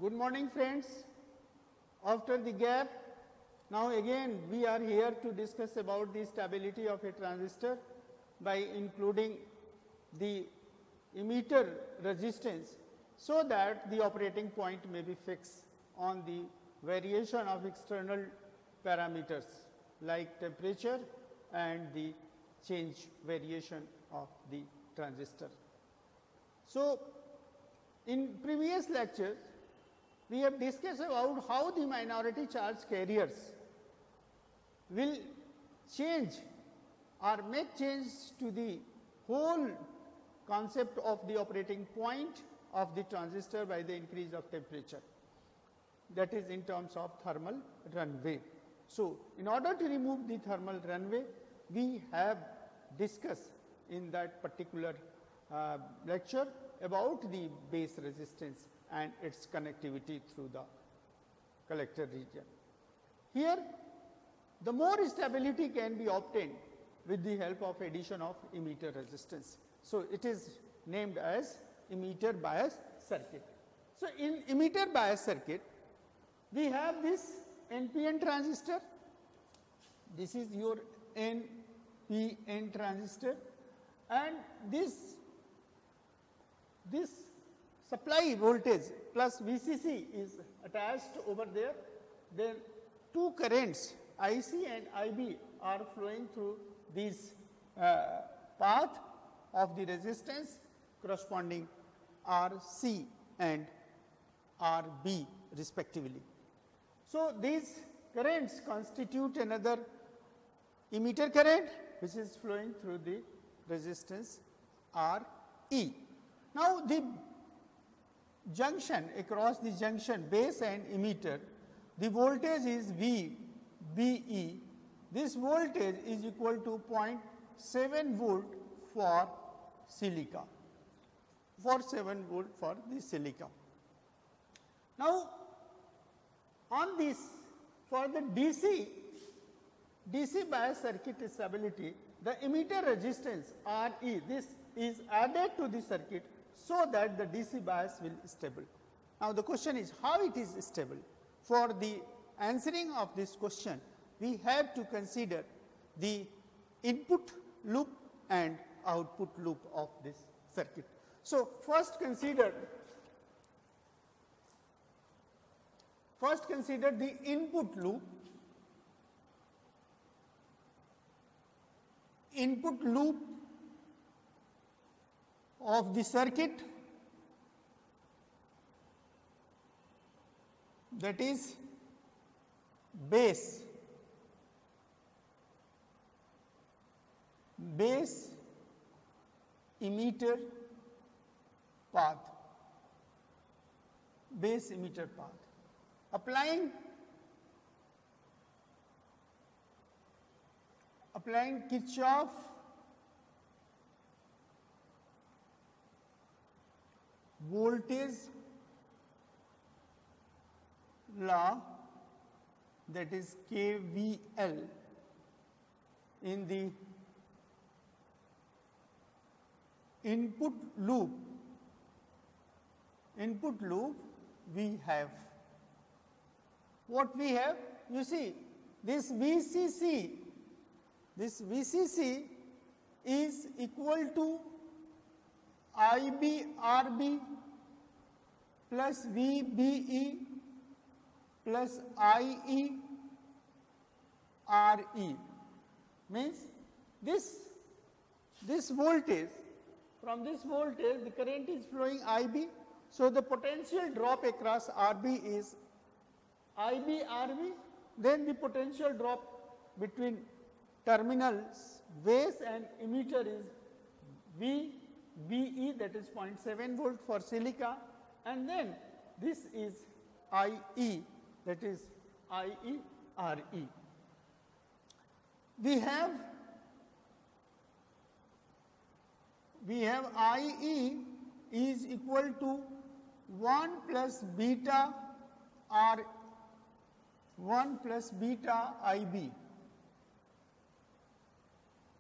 Good morning, friends. After the gap, now again we are here to discuss about the stability of a transistor by including the emitter resistance so that the operating point may be fixed on the variation of external parameters like temperature and the change variation of the transistor. So, in previous lectures, we have discussed about how the minority charge carriers will change or make change to the whole concept of the operating point of the transistor by the increase of temperature, that is in terms of thermal runaway. So, in order to remove the thermal runaway, we have discussed in that particular lecture about the base resistance and its connectivity through the collector region. Here, the more stability can be obtained with the help of addition of emitter resistance. So, it is named as emitter bias circuit. So, in emitter bias circuit, we have this NPN transistor. This is your NPN transistor, and this supply voltage plus VCC is attached over there. Then two currents IC and IB are flowing through this path of the resistance corresponding RC and RB respectively. So, these currents constitute another emitter current which is flowing through the resistance RE. Now, the junction, across the junction base and emitter, the voltage is VBE. This voltage is equal to 0.7 volt for silica, for 7 volt for the silica. Now, on this, for the DC bias circuit stability, the emitter resistance RE, this is added to the circuit so that the DC bias will be stable. Now, the question is how it is stable? For the answering of this question, we have to consider the input loop and output loop of this circuit. So, first consider the input loop. Input loop of the circuit, that is base emitter path, base emitter path. Applying Kirchhoff voltage law, that is KVL, in the input loop. We have what we have. You see, this VCC is equal to IBRB plus VBE plus IERE, means this voltage, from this voltage the current is flowing IB. So, the potential drop across RB is IBRB, then the potential drop between terminals base and emitter is VBE, that is 0.7 volt for silica, and then this is IE, that is IERE. We have IE is equal to 1 plus beta R 1 plus beta IB,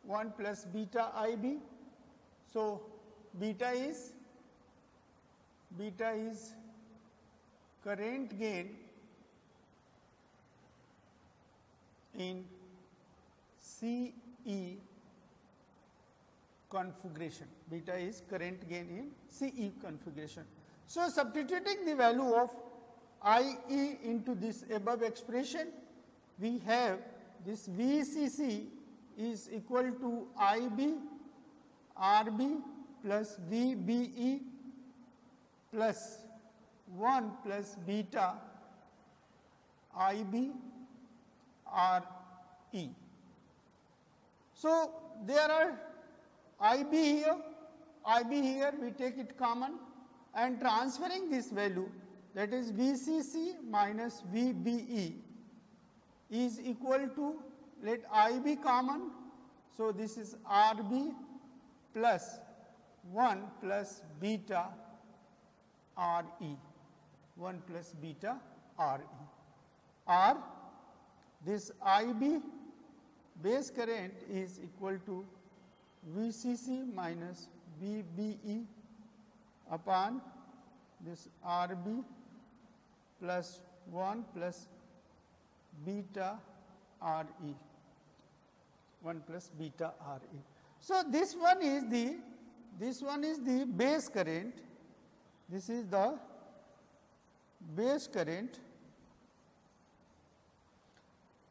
1 plus beta IB. So, beta is current gain in CE configuration. Beta is current gain in CE configuration. So, substituting the value of IE into this above expression, we have this VCC is equal to IB RB plus VBE plus 1 plus beta IB RE. So, there are IB here we take it common and transferring this value, that is VCC minus VBE is equal to, let IB common, so this is RB plus 1 plus beta RE, 1 plus beta RE, or this IB base current is equal to VCC minus VBE upon this RB plus 1 plus beta RE, 1 plus beta RE. So, this one is the base current, this is the base current.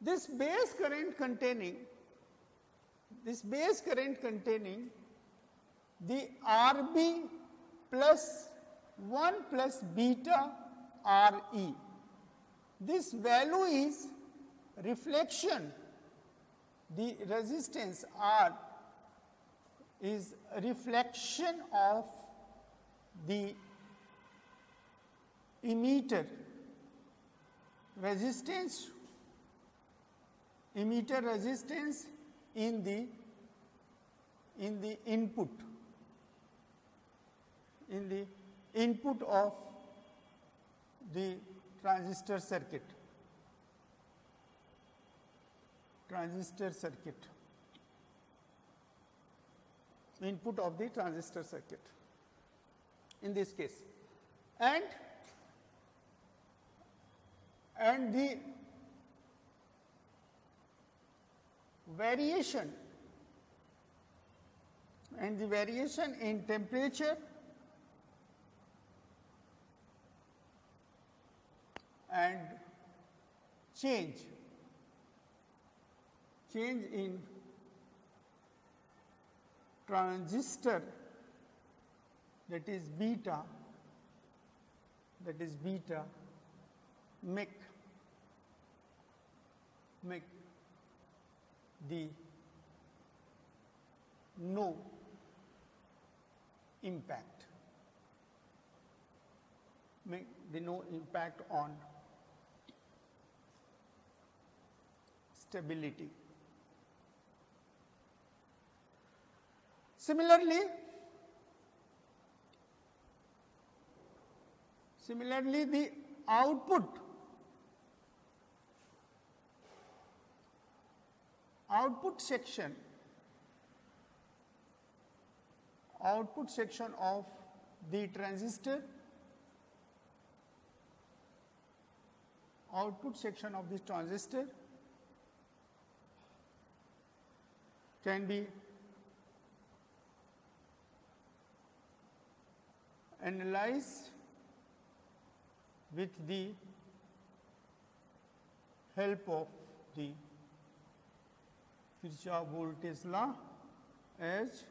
This base current containing the RB plus 1 plus beta RE. This value is reflection, the resistance R is a reflection of the emitter resistance, in the input of the transistor circuit. Input of the transistor circuit in this case, and the variation in temperature and change in transistor, that is beta, make the no impact, on stability. Similarly, the output section of the transistor, can be analyzed with the help of the Kirchhoff voltage law as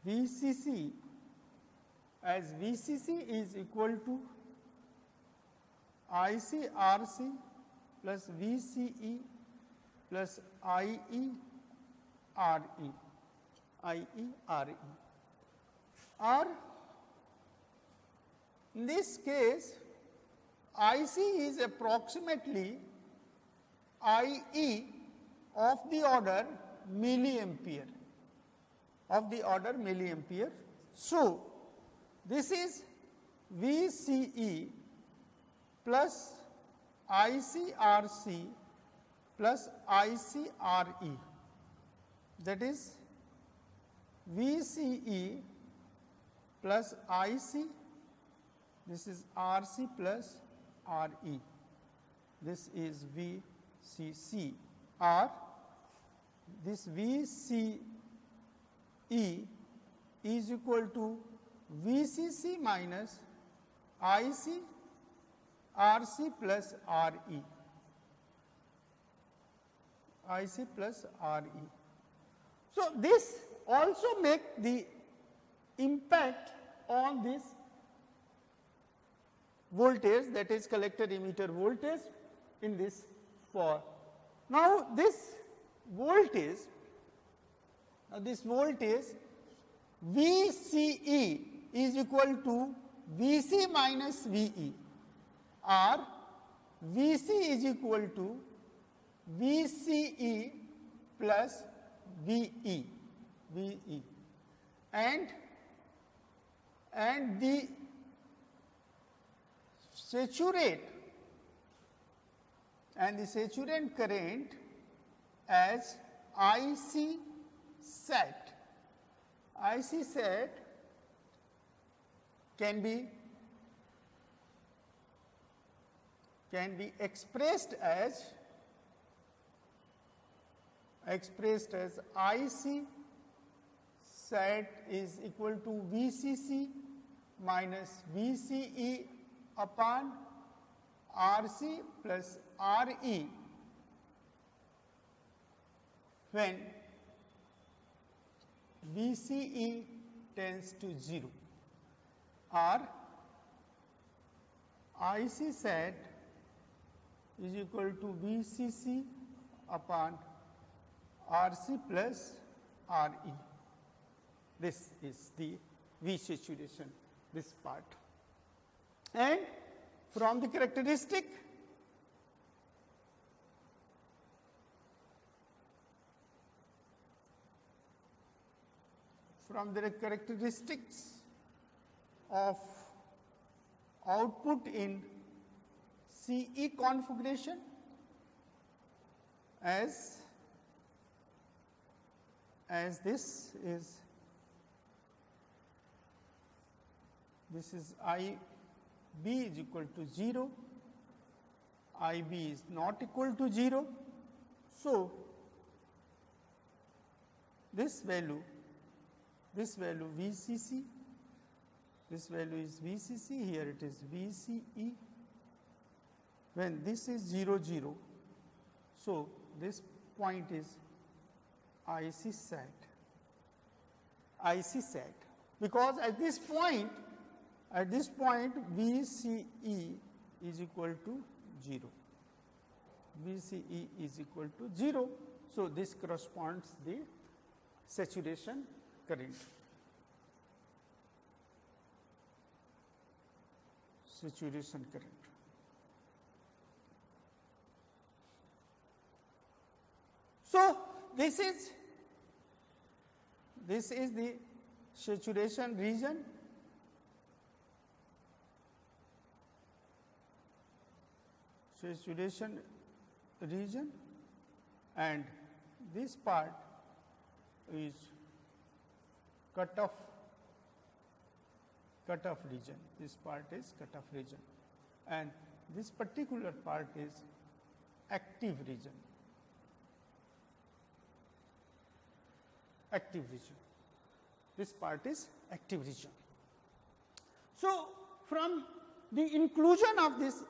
VCC is equal to ICRC plus VCE plus IERE, or in this case IC is approximately IE of the order milliampere, So, this is VCE plus ICRC plus ICRE, that is VCE plus IC this is RC plus RE, this is VCC, or this VCE is equal to VCC minus IC RC plus RE, IC plus RE. So, this also make the impact on this voltage, that is collector emitter voltage in this for. Now, this voltage VCE is equal to VC minus VE, or VC is equal to VCE plus VE, and the saturate current as IC set. IC set can be expressed as IC set is equal to VCC minus VCE upon RC plus RE when VCE tends to 0, or IC set is equal to VCC upon RC plus RE. This is the V saturation, this part. And from the characteristic, of output in CE configuration as this is IB is equal to 0, IB is not equal to 0. So, this value VCC, this value is VCC, here it is VCE, when this is 0 0. So, this point is IC set, because at this point VCE is equal to 0, VCE is equal to 0. So, this corresponds the saturation current. So, this is the saturation region. And this part is cutoff region. This part is cutoff region, and this particular part is active region. This part is active region. So, from the inclusion of this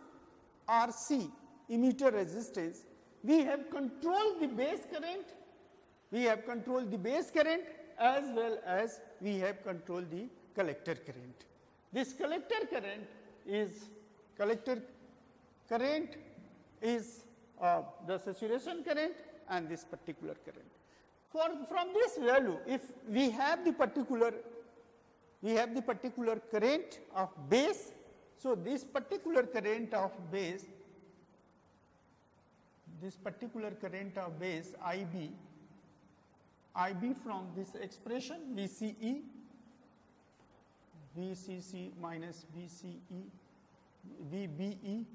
RC emitter resistance, we have controlled the base current, as well as we have controlled the collector current. This collector current is the saturation current and this particular current. From this value, if we have the particular current of base, so this particular current of base IB from this expression VCE, VCC minus VCE, VBE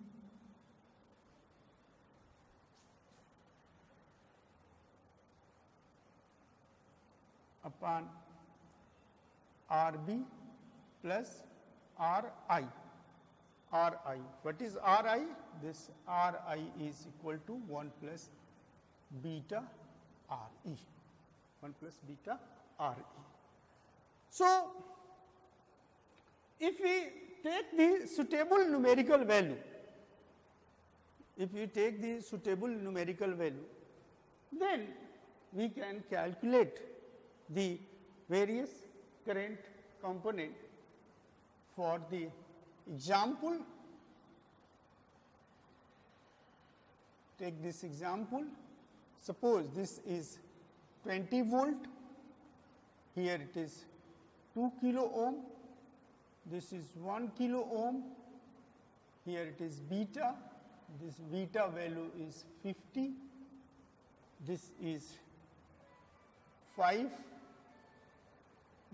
upon RB plus RI. Ri. What is Ri? This Ri is equal to 1 plus beta Re. 1 plus beta Re. So, if we take the suitable numerical value, then we can calculate the various current component. For the example, take this example, suppose this is 20 volt, here it is 2 kilo ohm, this is 1 kilo ohm, here it is beta, this beta value is 50, this is 5,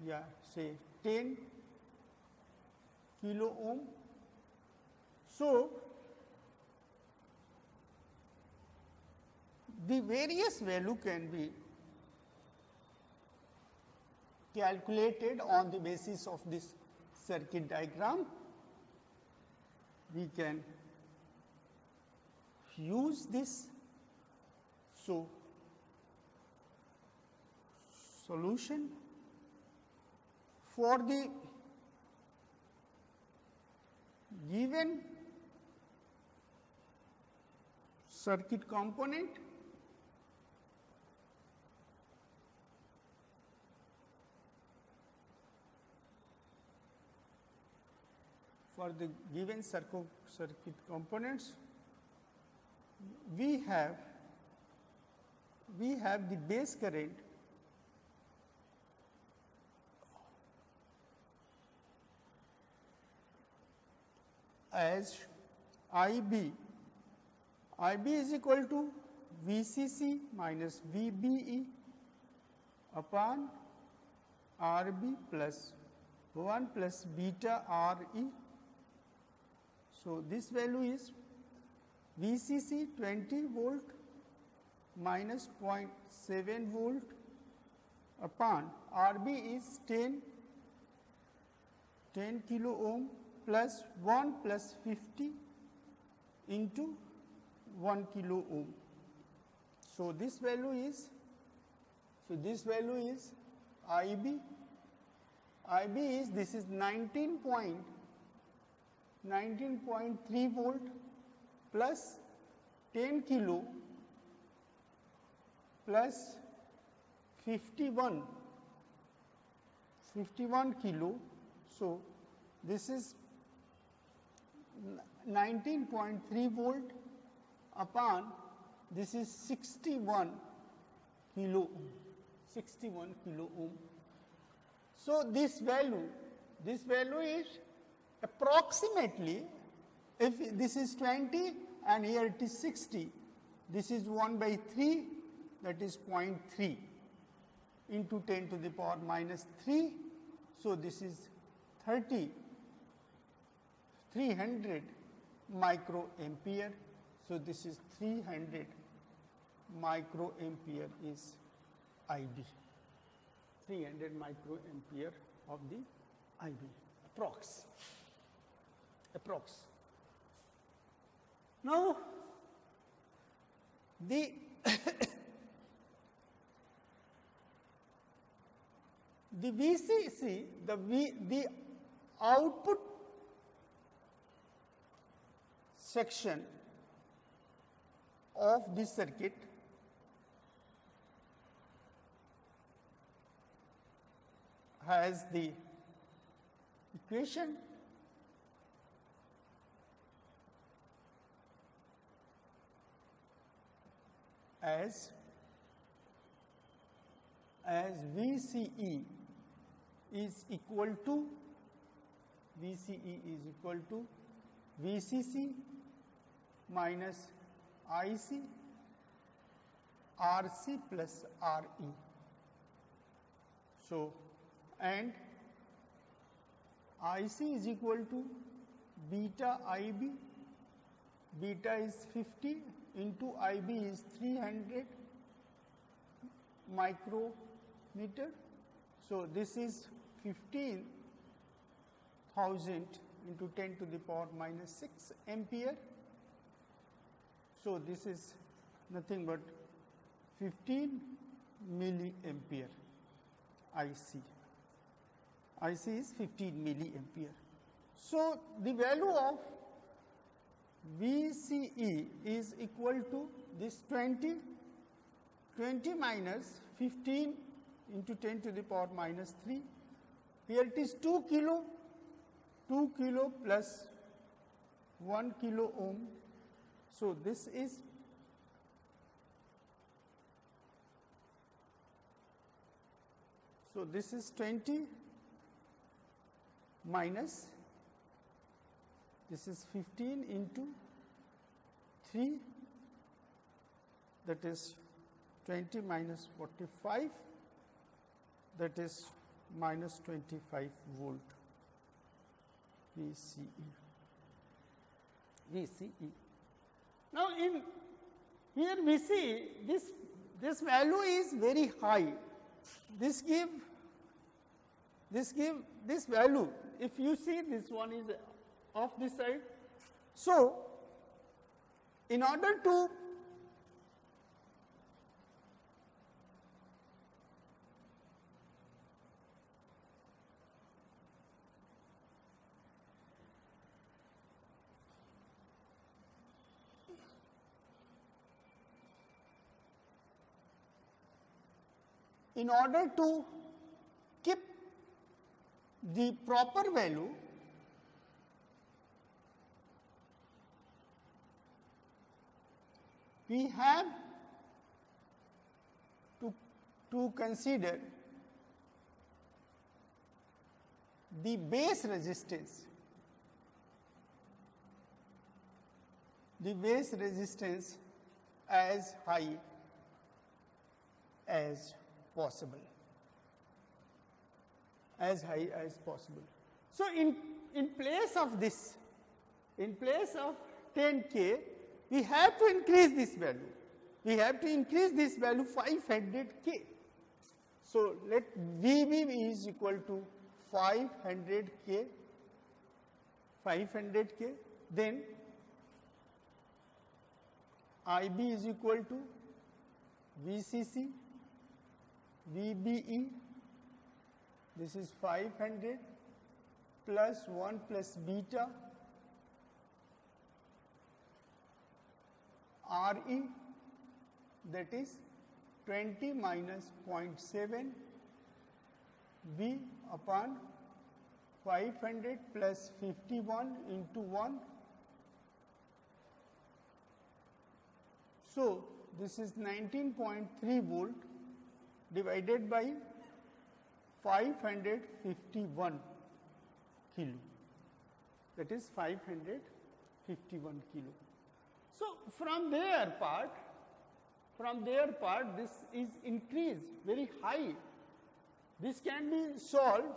yeah, say 10 kilo ohm. So, the various value can be calculated on the basis of this circuit diagram. We can use this. So, solution for the given circuit component, for the given circuit components, we have the base current as IB. IB is equal to VCC minus VBE upon RB plus 1 plus beta RE. So, this value is VCC 20 volt minus 0.7 volt upon RB is 10 kilo ohm plus 1 plus 50 into 1 kilo ohm. So, this value is IB. IB is, this is 19.3 volt plus 10 kilo plus 51 kilo. So, this is 19.3 volt upon this is 61 kilo ohm. So, this value is approximately, if this is 20 and here it is 60, this is 1 by 3, that is 0.3 into 10 to the power minus 3. So, this is 300 microampere. So, this is 300 microampere is IB, 300 microampere of the IB, approx. Now, the the VCC, the output section of this circuit has the equation as VCE is equal to VCC minus IC RC plus RE. So, and IC is equal to beta IB, beta is 50 into IB is 300 micrometer. So, this is 15,000 into 10 to the power minus 6 ampere. So this is nothing but 15 milliampere IC. IC is 15 milliampere. So the value of VCE is equal to this 20 minus 15 into 10 to the power minus 3. Here it is 2 kilo plus 1 kilo ohm. So this is So this is 20 minus, this is 15 into 3, that is 20 minus 45, that is minus 25 volt VCE. Now in here we see this value is very high. This value, if you see this one is off this side. So in order to keep the proper value, we have to consider the base resistance, as high as possible, So in place of this, in place of 10K, we have to increase this value. We have to increase this value 500K. So let VB is equal to 500K, then IB is equal to VCC, VBE, this is 500 plus 1 plus beta, RE, that is 20 minus 0.7 V upon 500 plus 51 into 1. So this is 19.3 volt divided by 551 kilo, that is 551 kilo. So from their part this is increased very high. This can be solved.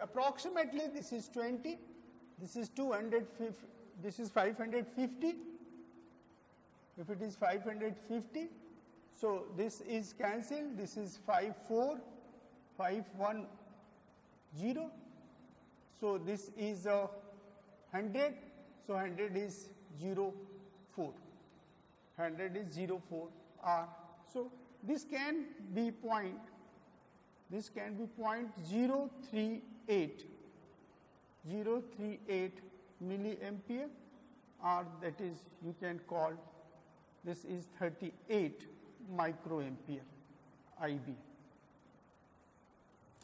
Approximately this is 20, this is 250, this is 550. If it is 550, so this is cancelled, this is 54510. So this is 100, so 100 is 0.4. 100 is 0.4 R. So this can be 0.038 milliampere, or that is you can call this is 38 microampere IB.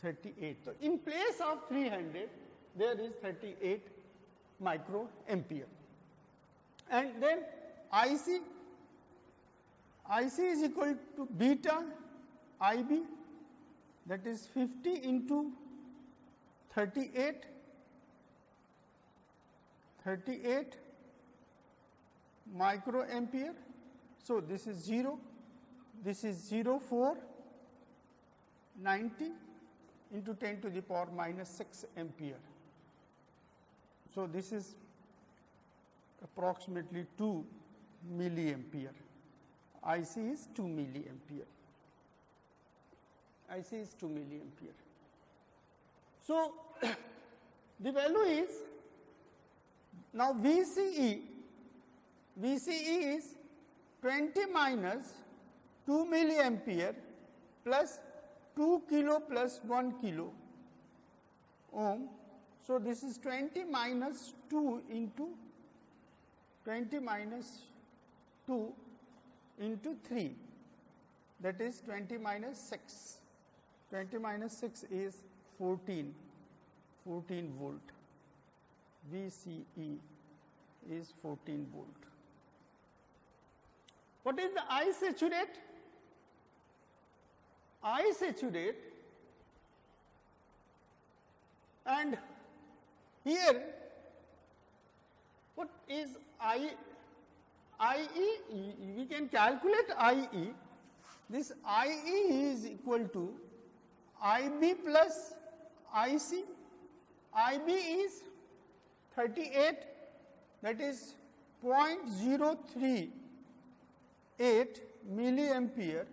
38. So in place of 300, there is 38 microampere. And then IC is equal to beta IB, that is 50 into 38 microampere. So this is 0, this is 0.490 into 10 to the power minus 6 ampere. So this is approximately 2 milliampere. IC is 2 milliampere. IC is 2 milliampere. So The value is, now VCE is 20 minus 2 milliampere plus 2 kilo plus 1 kilo ohm. So, this is 20 minus 2 into 20 minus 2 into 3, that is 20 minus 6. 20 minus 6 is 14 volt. VCE is 14 volt. What is the I saturate? I saturate, and here what is IE? We can calculate IE. This IE is equal to IB plus IC. IB is 38, that is 0.038 milliampere,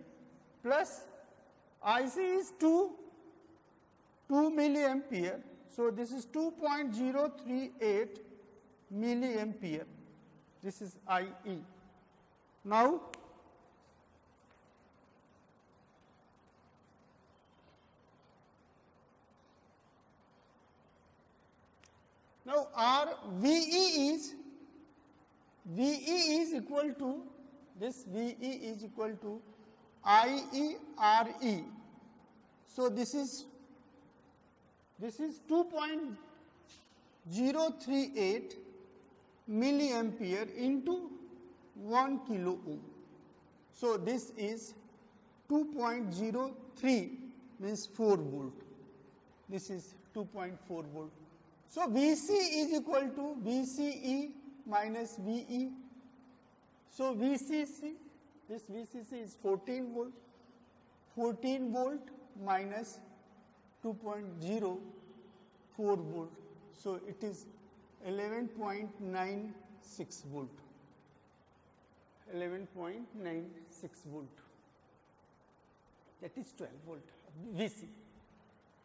plus IC is 2 milliampere. So, this is 2.038 milliampere. This is IE. Now, our VE is equal to, this VE is equal to IERE. So, this is 2.038 milliampere into 1 kilo ohm. So, this is 2.03 means 4 volt. This is 2.4 volt. So, VC is equal to VCE minus VE. So, VCC, this VCC is 14 volt. 14 volt minus 2.04 volt. So, it is 11.96 volt. 11.96 volt. That is 12 volt VC.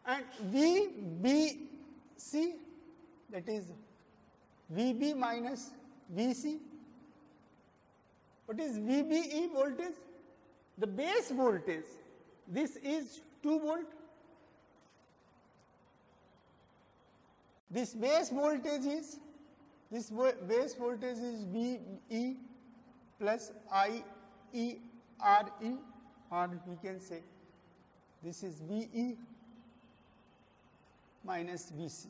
And VBC, that is VB minus VC. What is VBE voltage? The base voltage. This is 2 volt. This base voltage is VE plus IERE, or we can say this is VE minus VC.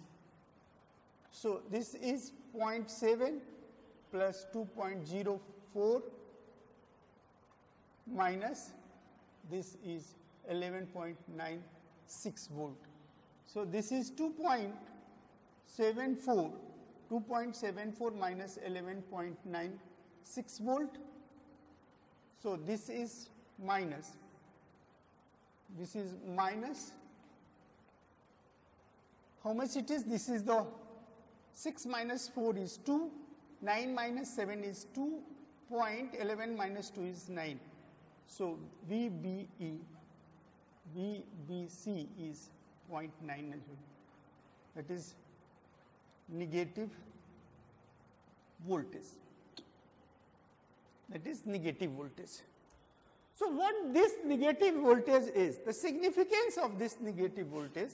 So, this is 0.7 plus 2.04 minus this is 11.96 volt. So, this is 2.74 minus 11.96 volt. So, this is minus. This is minus. How much it is? This is the 6 minus 4 is 2, 9 minus 7 is 2, 0.11 minus 2 is 9. So, VBC is 0.9, that is negative voltage. That is negative voltage. So, what this negative voltage is, the significance of this negative voltage,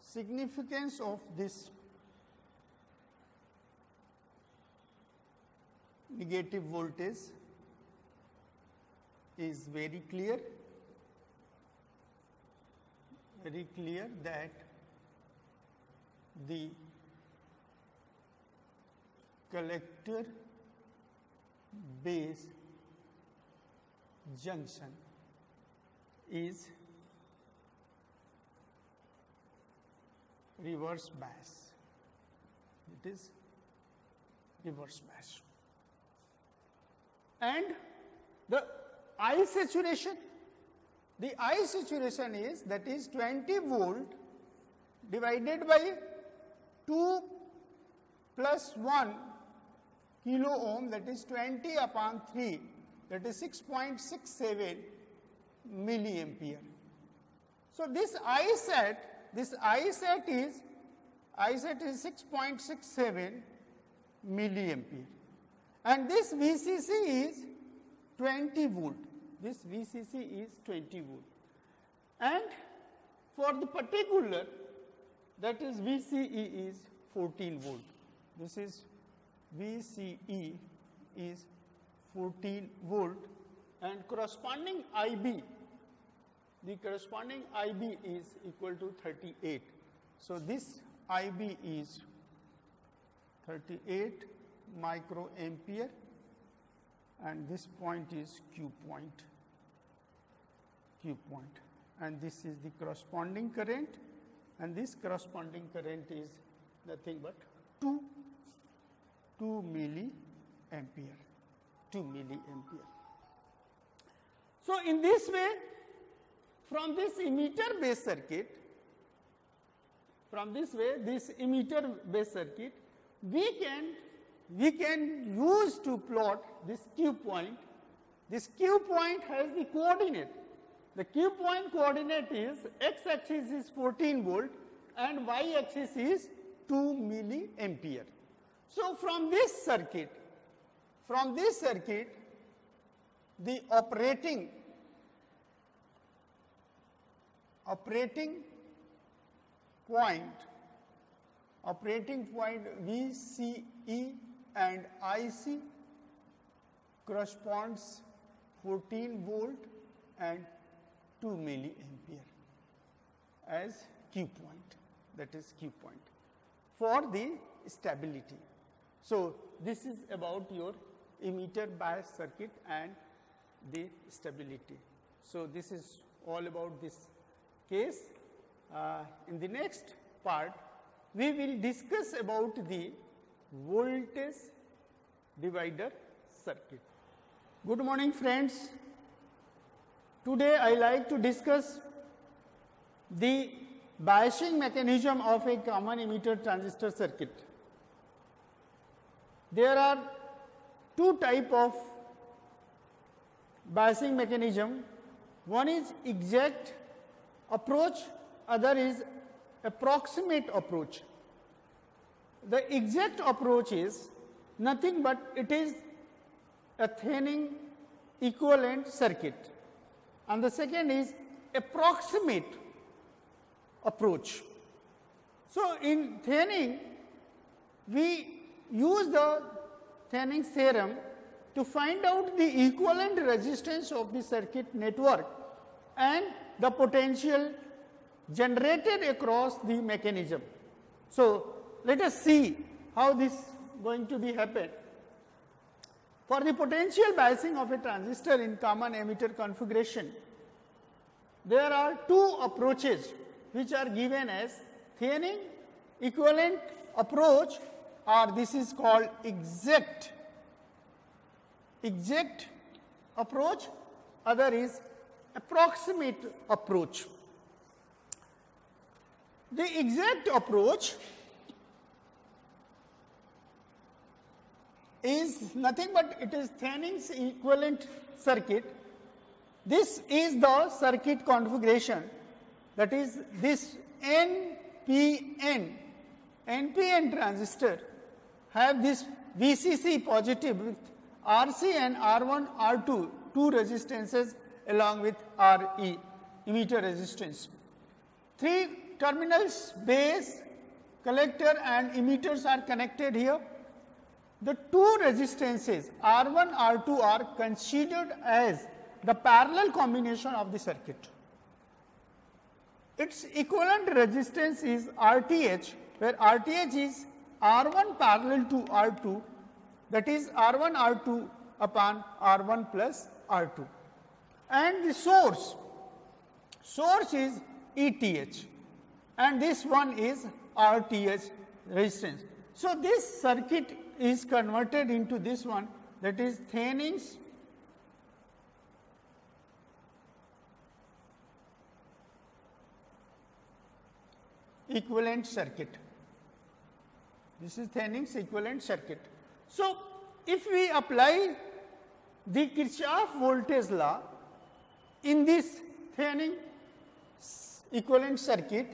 significance of this negative voltage is very clear that the collector base junction is reverse bias. It is reverse bias. And the I saturation, is, that is 20 volt divided by 2 plus 1 kilo ohm, that is 20 upon 3, that is 6.67 milliampere. So this I set is 6.67 milliampere, and this VCC is 20 volt. This VCC is 20 volt, and for the particular, that is VCE is 14 volt. This is VCE is 14 volt, and corresponding IB, the corresponding IB is equal to 38. So this IB is 38 microampere, and this point is Q point, and this is the corresponding current, and this corresponding current is nothing but 2 milliampere. So in this way, from this emitter based circuit, we can use to plot this Q point. This Q point has the coordinate. The Q point coordinate is x axis is 14 volt and y axis is 2 milliampere. So from this circuit, the operating point VCE and IC corresponds 14 volt and 2 milliampere as Q point, that is Q point for the stability. So this is about your emitter bias circuit and the stability. So this is all about this case. In the next part, we will discuss about the voltage divider circuit. Good morning, friends. Today I like to discuss the biasing mechanism of a common emitter transistor circuit. There are two types of biasing mechanism. One is exact approach, other is approximate approach. The exact approach is nothing but it is a Thevenin equivalent circuit, and the second is approximate approach. So in Thevenin, we use the Thevenin's theorem to find out the equivalent resistance of the circuit network and the potential generated across the mechanism. So let us see how this is going to be happen. For the potential biasing of a transistor in common emitter configuration, there are two approaches which are given as Thevenin equivalent approach, or this is called exact approach, other is approximate approach. The exact approach is nothing but it is Thevenin's equivalent circuit. This is the circuit configuration, that is this NPN transistor have this VCC positive with RC and R1, R2, two resistances along with RE, emitter resistance. Three terminals, base, collector and emitters are connected here. The two resistances R1, R2 are considered as the parallel combination of the circuit. Its equivalent resistance is RTH, where RTH is R1 parallel to R2, that is R1 R2 upon R1 plus R2. And the source is ETH, and this one is RTH resistance. So this circuit is converted into this one, that is Thevenin's equivalent circuit. This is Thevenin's equivalent circuit. So if we apply the Kirchhoff voltage law in this Thevenin equivalent circuit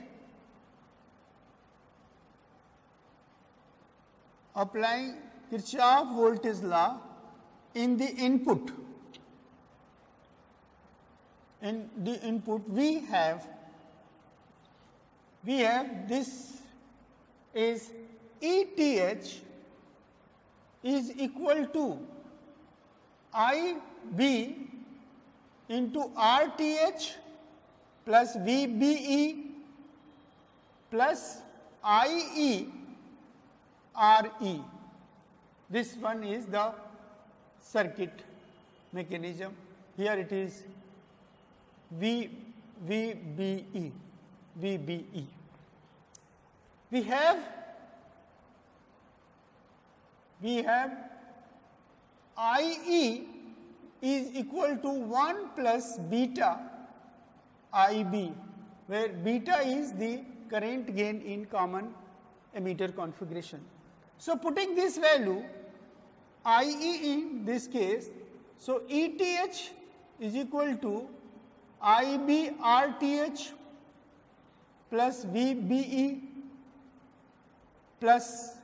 applying Kirchhoff voltage law in the input. In the input we have this is ETH is equal to IB into RTH plus VBE plus IE RE. This one is the circuit mechanism. Here it is VBE. We have IE is equal to 1 plus beta IB, where beta is the current gain in common emitter configuration. So putting this value IE in this case, so ETH is equal to IB RTH plus VBE plus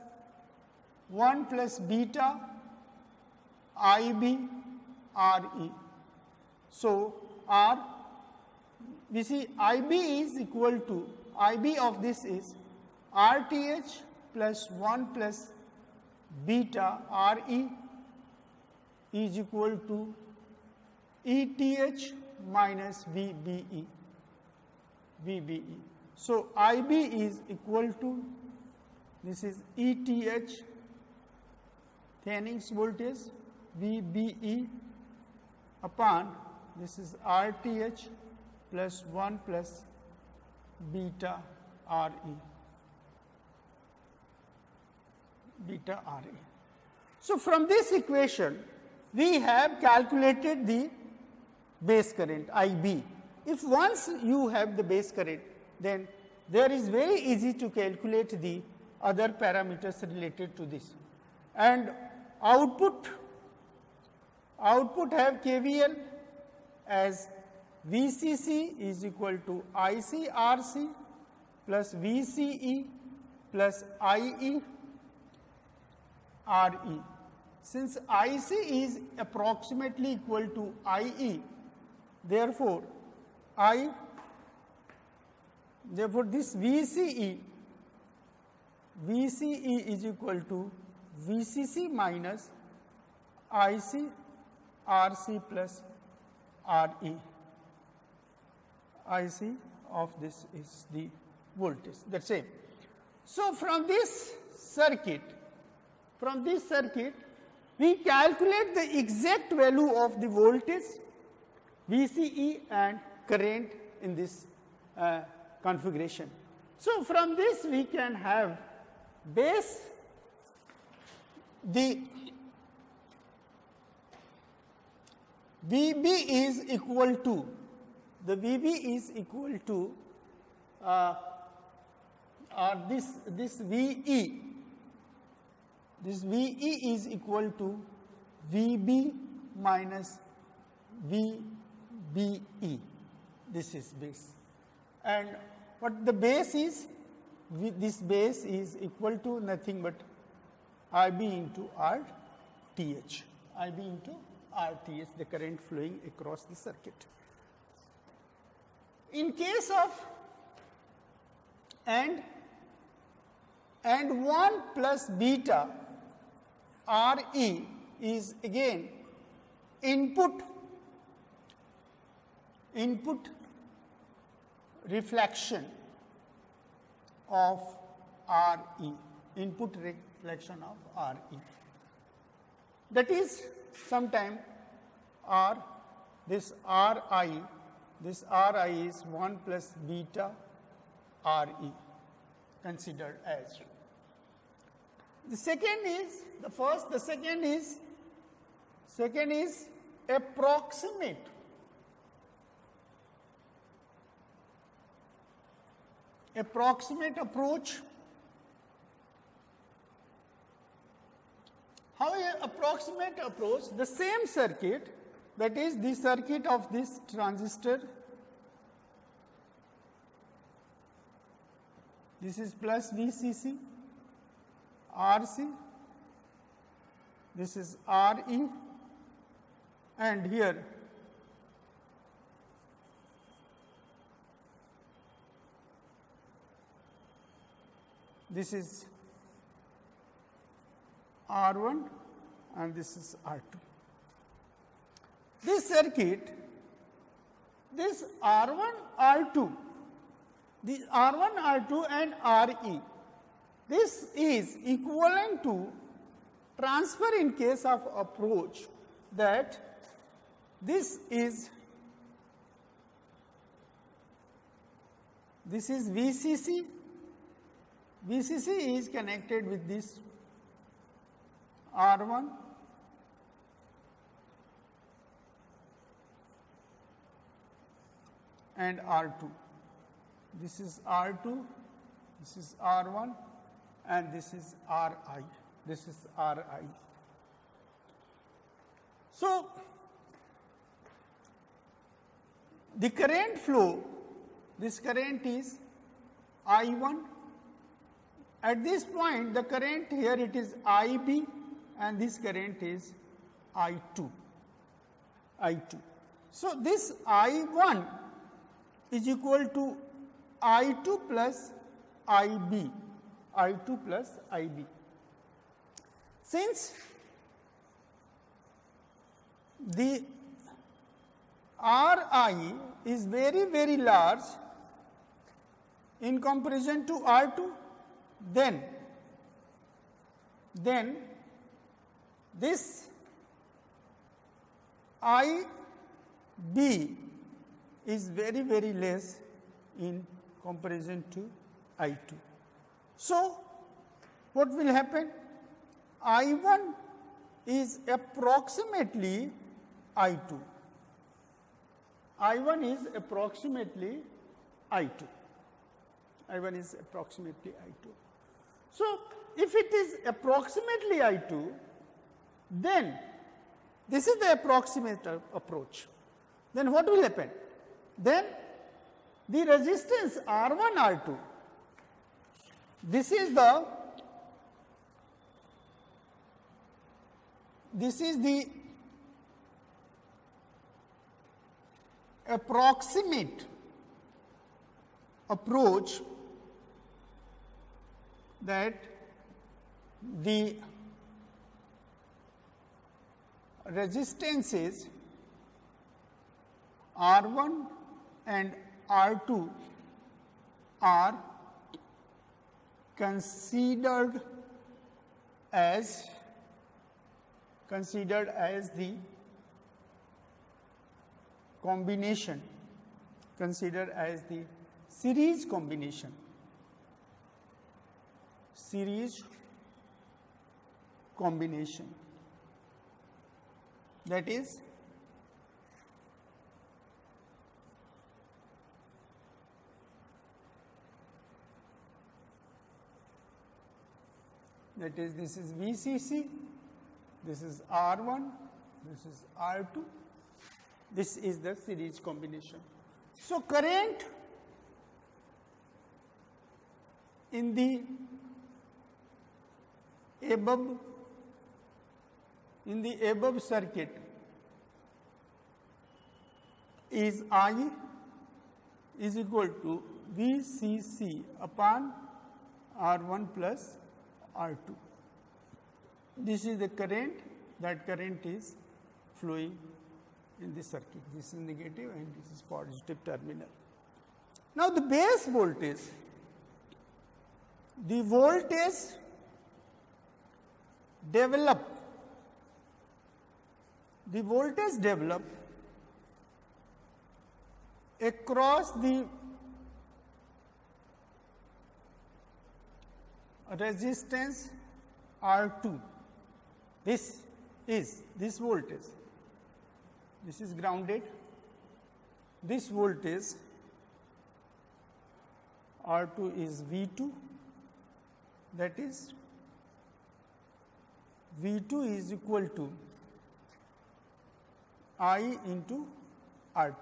1 plus beta IB RE. So we see IB is equal to, IB of this is RTH plus 1 plus beta RE is equal to ETH minus VBE. So IB is equal to, this is ETH Thanning's voltage, VBE upon, this is RTH plus 1 plus beta RE. So from this equation, we have calculated the base current IB. If once you have the base current, then there is very easy to calculate the other parameters related to this. And output have KVL as VCC is equal to ICRC plus VCE plus IE RE. Since IC is approximately equal to IE, therefore this VCE is equal to VCC minus IC RC plus RE. IC of this is the voltage, that's it. So from this circuit, we calculate the exact value of the voltage, VCE and current in this configuration. So from this we can have base, the VB is equal to, the VB is equal to this VE. This VE is equal to VB minus VBE. This is base. And what the base is, this base is equal to nothing but IB into RTH. IB into RTH, the current flowing across the circuit. In case of and 1 plus beta RE is again input reflection of RE, input reflection of RE. That is sometime this RI is 1 plus beta RE considered as. The second is approximate. Approximate approach. How an approximate approach? The same circuit, that is the circuit of this transistor, this is plus VCC, RC, this is RE, and here this is R1 and this is R2. This circuit, this R1, R2, the R1, R2 and RE, this is equivalent to transfer in case of approach, that this is VCC, VCC is connected with this R1 and R2. This is R2, this is R1 and this is RI. This is RI. So, the current flow, this current is I1. At this point, the current here it is IB and this current is I2. I2. So, this I1 is equal to I2 plus IB, I2 plus IB. Since the RI is very, very large in comparison to R2, then this IB is very, very less in comparison to I2. So, what will happen? I1 is approximately I2. I1 is approximately I2. I1 is approximately I2. So, if it is approximately I2, then this is the approximate approach. Then what will happen? Then the resistance R1, R2, this is the approximate approach that the resistances R1 and R2 are considered as the combination, considered as the series combination, that is this is VCC, this is R1, this is R2, this is the series combination. So, current in the above circuit is I is equal to VCC upon R1 plus R2. This is the current, that current is flowing in this circuit. This is negative and this is positive terminal. Now, the base voltage, the voltage develop across the resistance R2. This is this voltage. This is grounded. This voltage R2 is V2, that is V2 is equal to I into R2.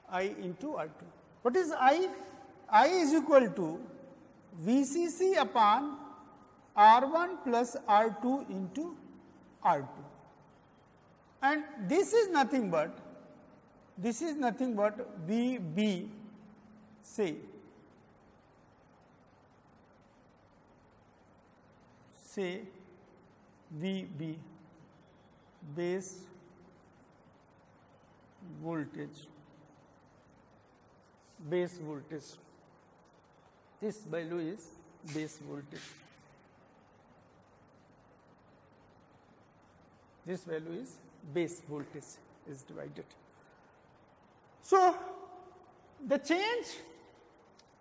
I into R2. What is I? I is equal to VCC upon R1 plus R2 into R2. And this is nothing but VB, say VB, base voltage. This value is base voltage. This value is base voltage is divided. So, the change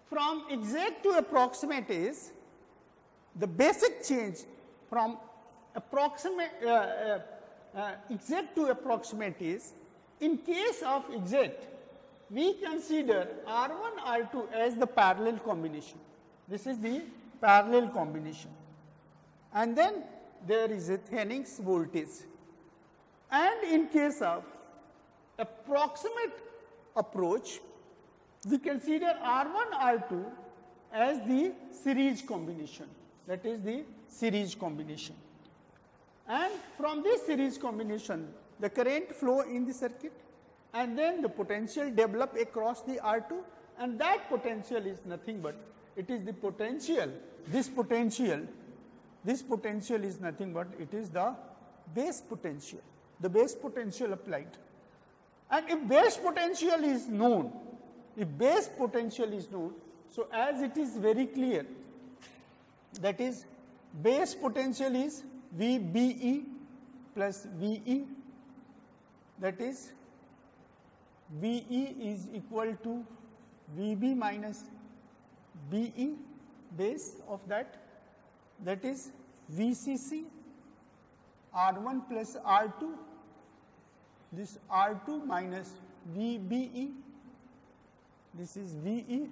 from exact to approximate is the basic change from approximate exact to approximate is, in case of exact, we consider R1 R2 as the parallel combination. This is the parallel combination, and then there is a Thenning's voltage. And in case of approximate approach, we consider R1 R2 as the series combination, that is the series combination. And from this series combination, the current flow in the circuit, and then the potential develop across the R2, and that potential is nothing but, it is the potential, this potential is nothing but, it is the base potential applied. And if base potential is known, so as it is very clear, that is base potential is VBE plus VE, that is VE is equal to VB minus BE base of that is VCC R1 plus R2, this R2 minus VBE, this is VE,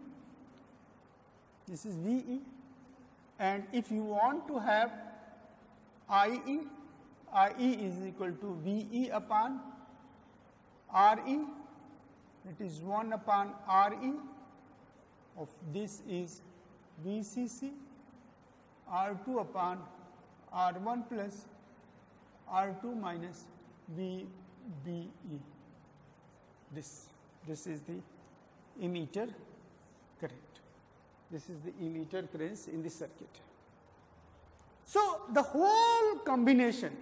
and if you want to have IE is equal to VE upon RE, it is 1 upon RE of this is VCC R2 upon R1 plus R2 minus VBE. This is the emitter current. This is the emitter current in the circuit. So, the whole combination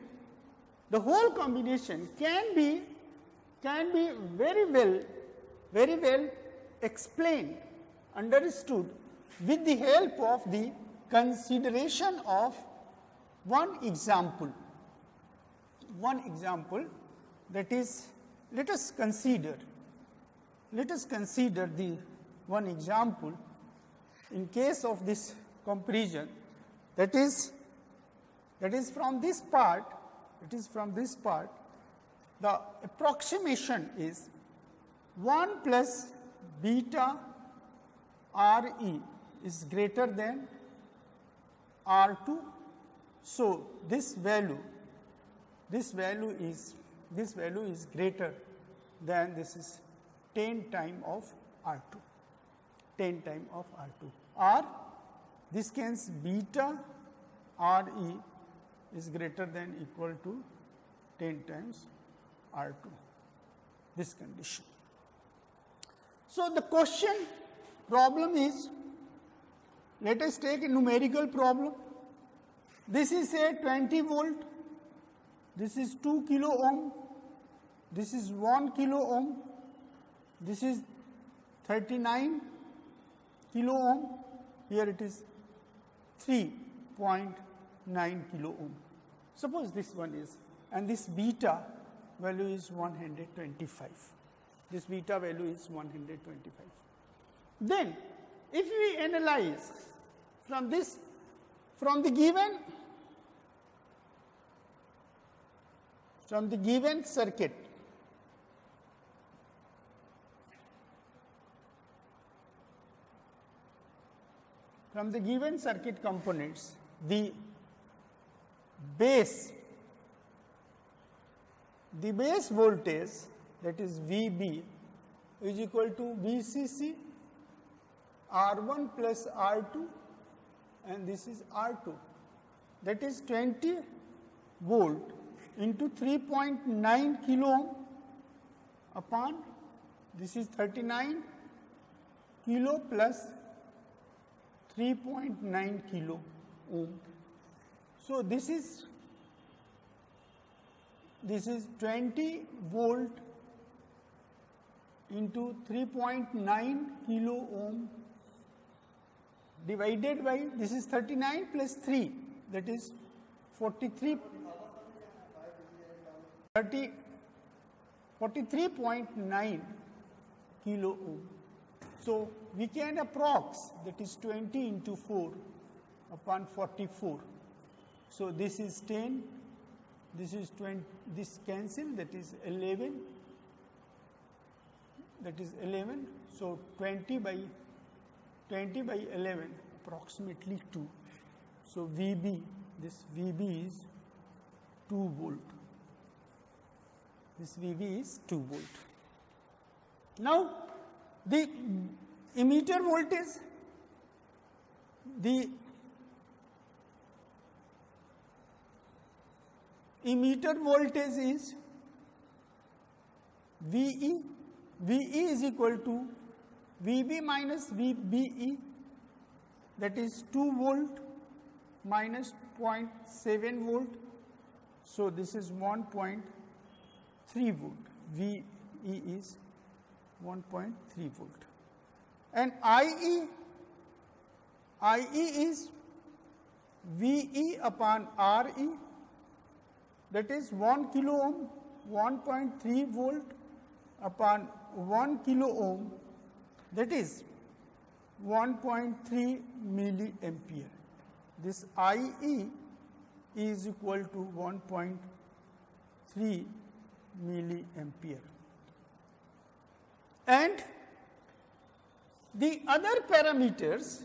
can be very well explained, understood with the help of the consideration of one example, that is, let us consider the one example in case of this comparison, that is from this part, the approximation is 1 plus beta RE is greater than R2. So, this value is greater than, this is 10 time of R2, or this case beta RE is greater than equal to 10 times R2, this condition. So, the problem is, let us take a numerical problem. This is say 20 volt, this is 2 kilo ohm, this is 1 kilo ohm, this is 39 kilo ohm, here it is 3.9 kilo ohm. Suppose this one is, and this beta value is 125. This beta value is 125. Then, if we analyze from the given circuit, components, the base voltage, that is VB, is equal to VCC R1 plus R2 and this is R2. That is 20 volt into 3.9 kilo ohm upon, this is 39 kilo plus 3.9 kilo ohm. So this is 20 volt into 3.9 kilo ohm divided by, this is 39 plus 3, that is 43.9 kilo ohm. So we can approx, that is 20 into 4 upon 44. So this is 10, this is 20, this cancel, that is 11, that is 11. So 20 by 11, approximately 2. So VB, this VB is 2 volt. This VB is 2 volt. Now the emitter voltage, the emitter voltage is VE. VE is equal to VB minus VBE, that is 2 volt minus 0.7 volt. So this is 1.3 volt. VE is 1.3 volt. And IE is VE upon RE, that is 1 kilo ohm, 1.3 volt upon 1 kilo ohm, that is 1.3 milliampere. This IE is equal to 1.3 milliampere. And the other parameters,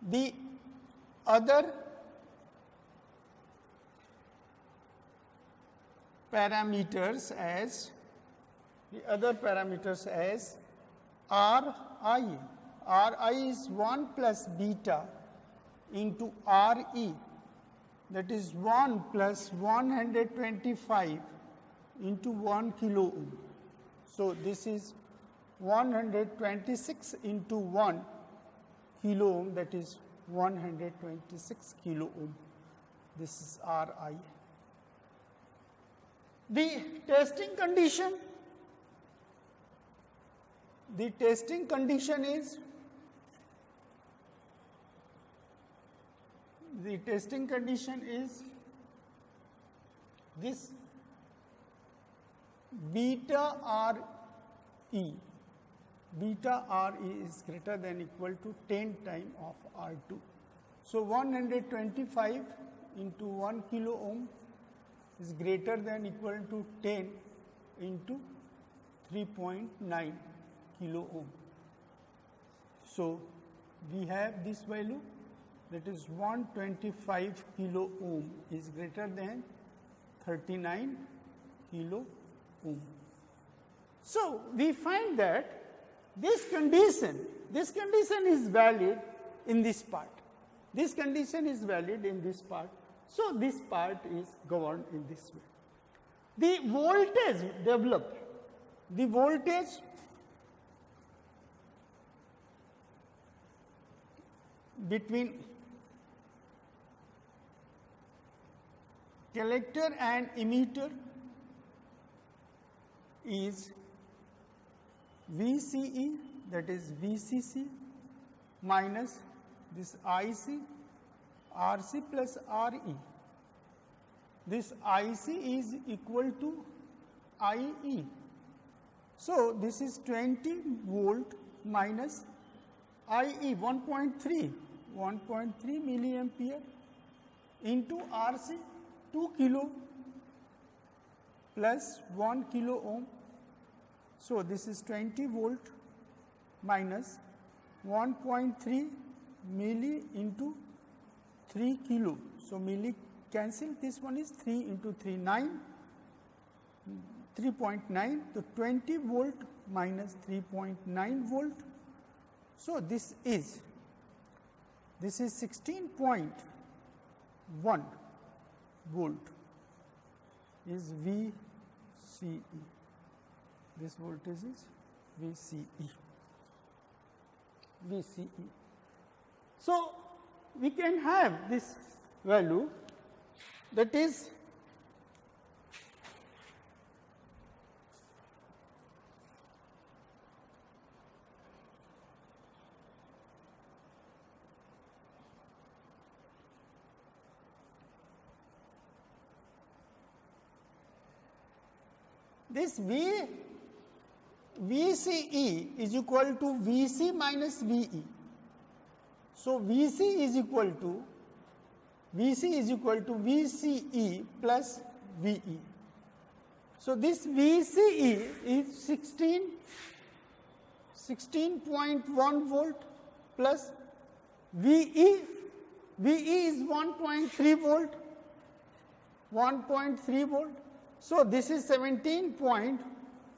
the other parameters as RI. RI is 1 plus beta into RE, that is 1 plus 125 into 1 kilo ohm. So this is 126 into 1 kilo ohm, that is 126 kilo ohm. This is RI. The testing condition is, this beta RE. Beta RE is greater than equal to 10 times of R2. So 125 into 1 kilo ohm is greater than equal to 10 into 3.9 kilo ohm. So we have this value, that is 125 kilo ohm is greater than 39 kilo ohm. So we find that this condition is valid in this part. This condition is valid in this part. So this part is governed in this way. The voltage developed, the voltage between collector and emitter is VCE, that is VCC minus this IC, RC plus RE. This IC is equal to IE. So this is 20 volt minus IE 1.3 milliampere into RC 2 kilo plus 1 kilo ohm. So, this is 20 volt minus 1.3 milli into 3 kilo. So, milli cancel, this one is 3 into 3, 9, 3.9. So, 20 volt minus 3.9 volt. So, this is 16.1 volt is VCE. This voltage is VCE. So, we can have this value, that is this VCE is equal to VC minus VE. So, VC is equal to VCE plus VE. So, this VCE is 16.1 volt plus VE is 1.3 volt, 1.3 volt. So, this is 17.4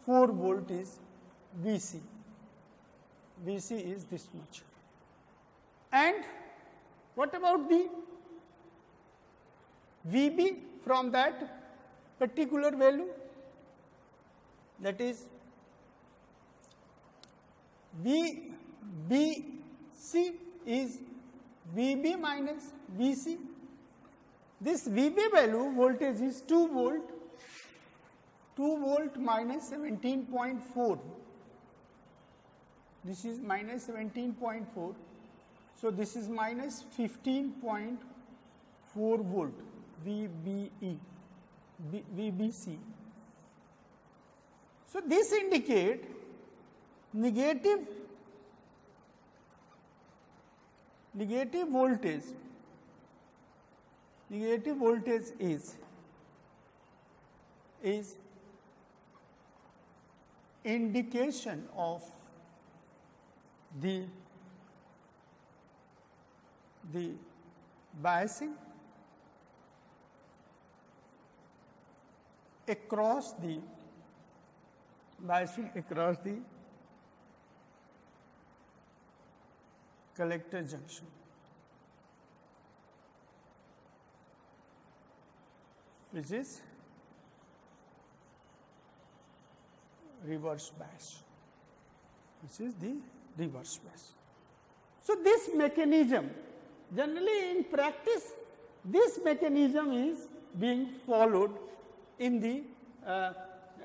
volt is VC. VC is this much. And what about the VB from that particular value? That is VBC is VB minus VC. This VB value voltage is 2 volt. 2 volt minus 17.4. This is minus 17.4. So, this is minus 15.4 volt VBC. So, this indicate negative voltage. Negative voltage is indication of the biasing across the collector junction. Which is reverse bias, which is the reverse bias. So, this mechanism, generally in practice, this mechanism is being followed in the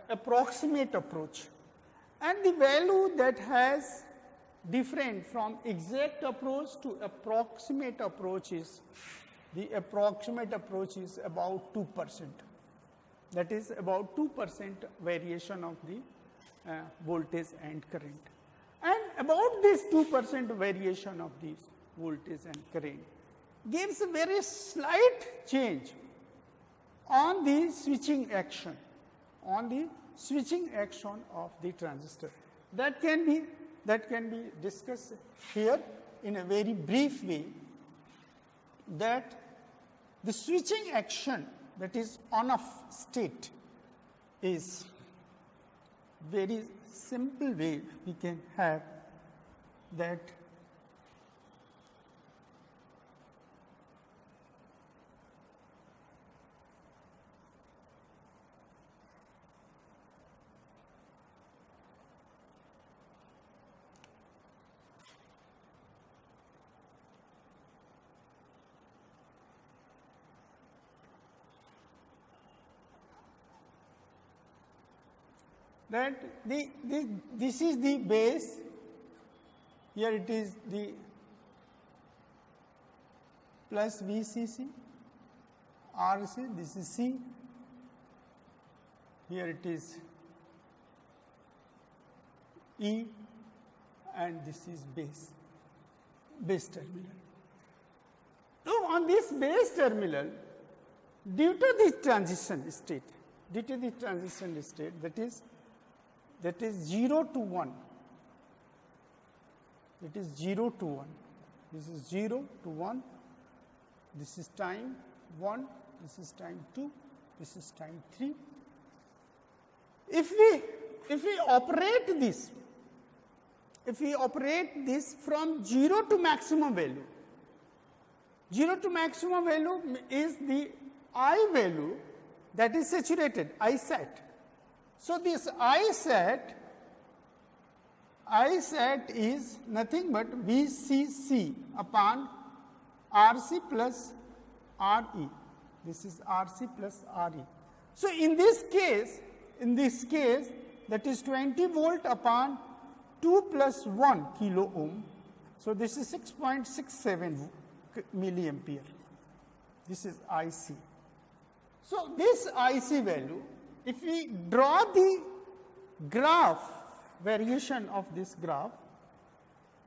approximate approach, and the value that has different from exact approach to approximate approach is, the approximate approach is about 2%. That is about 2% variation of the voltage and current. And about this 2% variation of this voltage and current gives a very slight change on the switching action, of the transistor. That can be discussed here in a very brief way, that the switching action, that is on-off state, is very simple way we can have that this is the base, here it is the plus VCC, RC, this is C, here it is E, and this is base terminal. So, on this base terminal, due to this transition state, due to the transition state, that is 0 to 1. It is 0 to 1. This is 0 to 1. This is time 1. This is time 2. This is time 3. If we operate this, from 0 to maximum value, 0 to maximum value is the I value that is saturated, I sat. So this I sat is nothing but VCC upon RC plus RE. This is RC plus RE. So in this case, that is 20 volt upon 2 plus 1 kilo ohm. So this is 6.67 milliampere. This is IC. So this IC value, if we draw the graph, variation of this graph,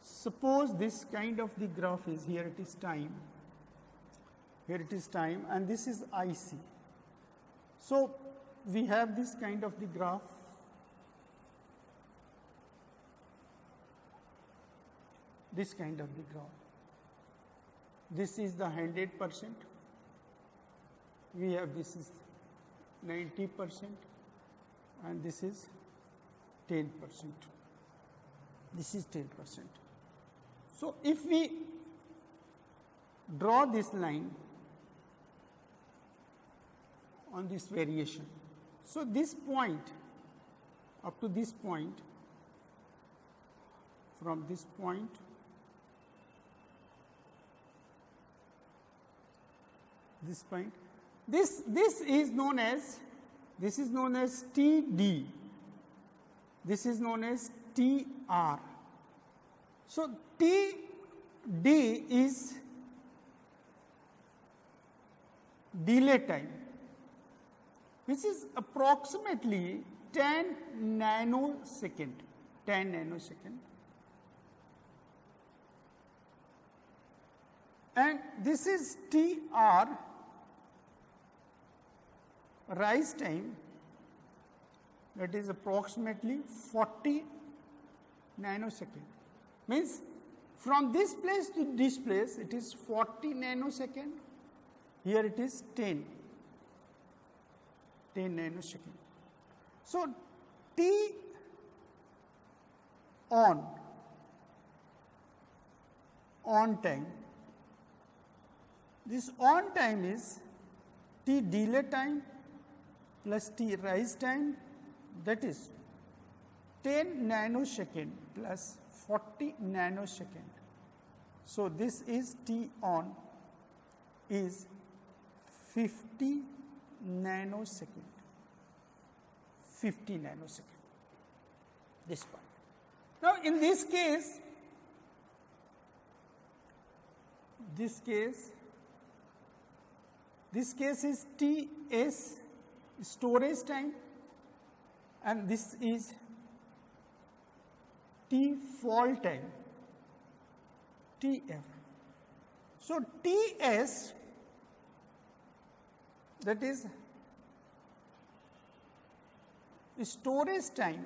suppose this kind of the graph is here, it is time, and this is IC. So we have this kind of the graph. This kind of the graph. This is the 100%. We have this is 90% and this is 10%. This is 10%. So if we draw this line on this variation, so this point up to this point, from this point this point, this is known as TD, this is known as TR. So TD is delay time, which is approximately 10 nanosecond. And this is TR, rise time, that is approximately 40 nanosecond. Means from this place to this place it is 40 nanosecond, here it is 10 nanosecond. So T on time, this on time is T delay time plus T rise time, that is 10 nanosecond plus 40 nanosecond. So this is T on is 50 nanosecond. 50 nanosecond. This point. Now in this case is TS, storage time, and this is T fall time, TF. So TS, that is storage time,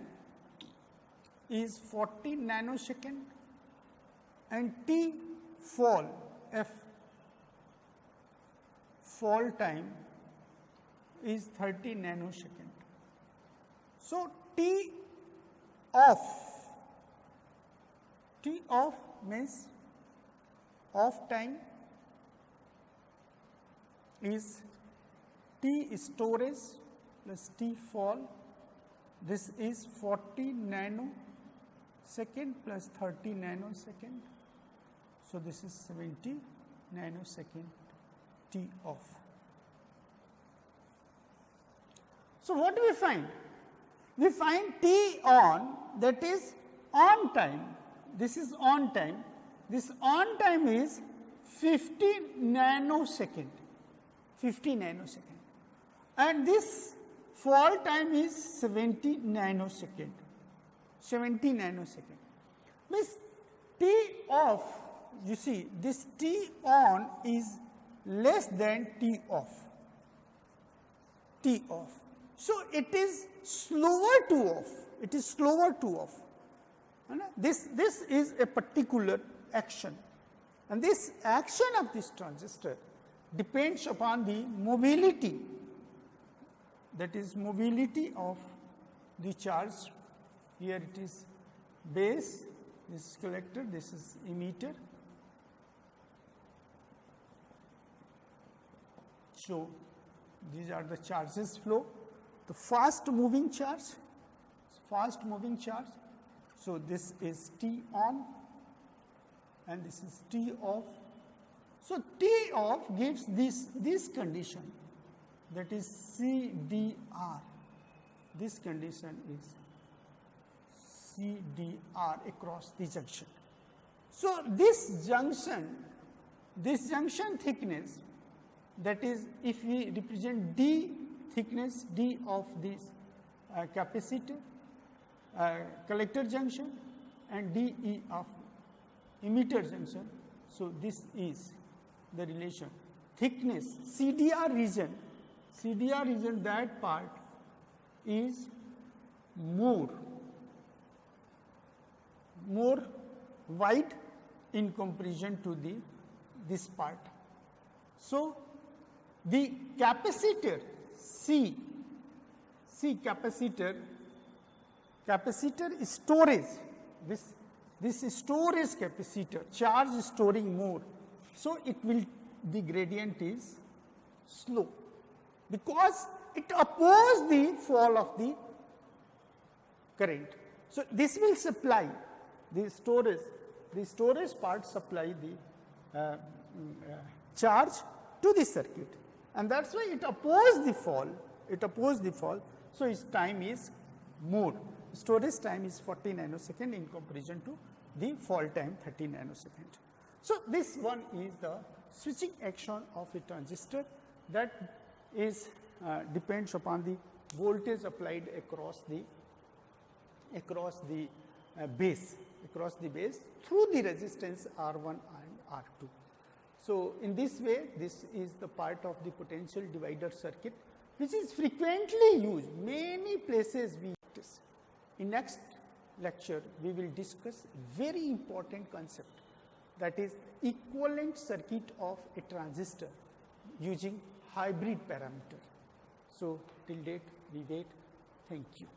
is 40 nanosecond, and T fall, F, fall time is 30 nanosecond. So T off means off time is T storage plus T fall. This is 40 nanosecond plus 30 nanosecond. So this is 70 nanosecond T off. So what do we find? We find T on, that is on time. This is on time. This on time is 50 nanosecond. 50 nanosecond. And this fall time is 70 nanosecond. 70 nanosecond. Means T off, you see, this T on is less than T off. T off. So, it is slower to off, it is slower to off. This is a particular action, and this action of this transistor depends upon the mobility, that is mobility of the charge. Here it is base, this is collector, this is emitter. So, these are the charges flow. The fast moving charge, so this is T on and this is T off. So, T off gives this condition, that is CDR. This condition is CDR across the junction. So, this junction thickness, that is, if we represent D thickness, D of this capacitor, collector junction, and DE of emitter junction. So, this is the relation. Thickness, CDR region, that part is more wide in comparison to this part. So, the capacitor C capacitor storage, this storage capacitor, charge storing more. So, the gradient is slow because it opposes the fall of the current. So, this will supply the storage part supply the charge to the circuit, and that is why it opposes the fall. So, its time is more, storage time is 40 nanosecond in comparison to the fall time 30 nanosecond. So, this one is the switching action of a transistor, that is depends upon the voltage applied across the base through the resistance R1 and R2. So, in this way, this is the part of the potential divider circuit, which is frequently used many places we practice. In next lecture, we will discuss very important concept, that is equivalent circuit of a transistor using hybrid parameter. So, till date we wait. Thank you.